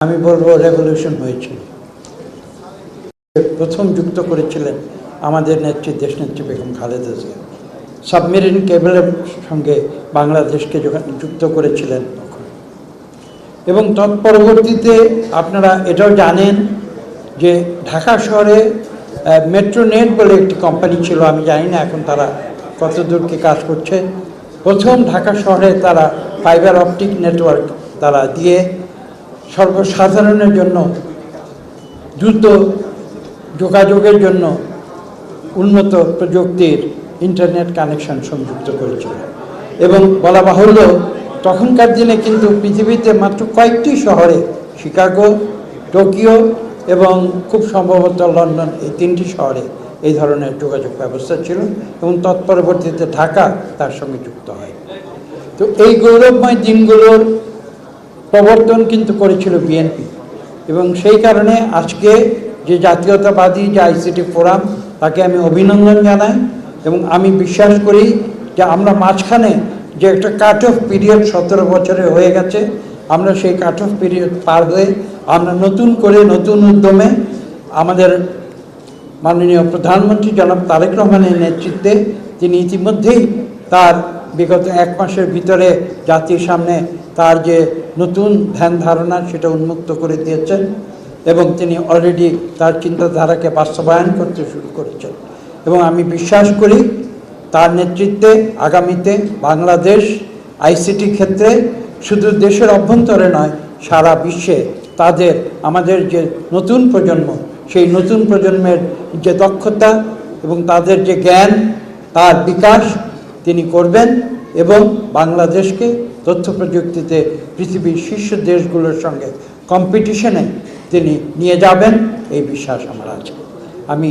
আমি বলবো রেভলিউশন হয়েছিল। প্রথম যুক্ত করেছিলেন আমাদের নেত্রী দেশনেত্রী বেগম খালেদা জিয়া। সাবমেরিন কেবলের সঙ্গে বাংলাদেশকে যুক্ত করেছিলেন তখন। এবং তৎপরবর্তীতে আপনারা এটাও জানেন যে ঢাকা শহরে মেট্রোনেট বলে একটি কোম্পানি ছিল, আমি জানি না এখন তারা কতদূর কি কাজ করছে। প্রথম ঢাকা শহরে তারা ফাইবার অপটিক নেটওয়ার্ক তারা দিয়ে সর্বসাধারণের জন্য দ্রুত যোগাযোগের জন্য উন্নত প্রযুক্তির ইন্টারনেট কানেকশন সংযুক্ত করেছিল। এবং বলা বাহুল্য তখনকার দিনে কিন্তু পৃথিবীতে মাত্র কয়েকটি শহরে, শিকাগো, টোকিও এবং খুব সম্ভবত লন্ডন, এই তিনটি শহরে এই ধরনের যোগাযোগ ব্যবস্থা ছিল এবং তৎপরবর্তীতে ঢাকা তার সঙ্গে যুক্ত হয়। তো এই গৌরবময় দিনগুলোর প্রবর্তন কিন্তু করেছিল বিএনপি এবং সেই কারণে আজকে যে জাতীয়তাবাদী যে আইসিটি ফোরাম, তাকে আমি অভিনন্দন জানাই এবং আমি বিশ্বাস করি যে আমরা মাঝখানে যে একটা কাট অফ পিরিয়ড 17 বছরে হয়ে গেছে, আমরা সেই কাট অফ পিরিয়ড পার হয়ে আমরা নতুন করে নতুন উদ্যমে আমাদের মাননীয় প্রধানমন্ত্রী জনাব তারেক রহমানের নেতৃত্বে তিনি ইতিমধ্যেই তার বিগত 1 মাসের ভিতরে জাতির সামনে তার যে নতুন ধ্যান ধারণা সেটা উন্মুক্ত করে দিয়েছেন এবং তিনি অলরেডি তার চিন্তাধারাকে বাস্তবায়ন করতে শুরু করেছেন। এবং আমি বিশ্বাস করি তার নেতৃত্বে আগামীতে বাংলাদেশ আইসিটি ক্ষেত্রে শুধু দেশের অভ্যন্তরে নয়, সারা বিশ্বে আমাদের যে নতুন প্রজন্ম, সেই নতুন প্রজন্মের যে দক্ষতা এবং তাদের যে জ্ঞান, তার বিকাশ তিনি করবেন এবং বাংলাদেশকে তথ্য প্রযুক্তিতে পৃথিবীর শীর্ষ দেশগুলোর সঙ্গে কম্পিটিশনে তিনি নিয়ে যাবেন, এই বিশ্বাস আমার আছে। আমি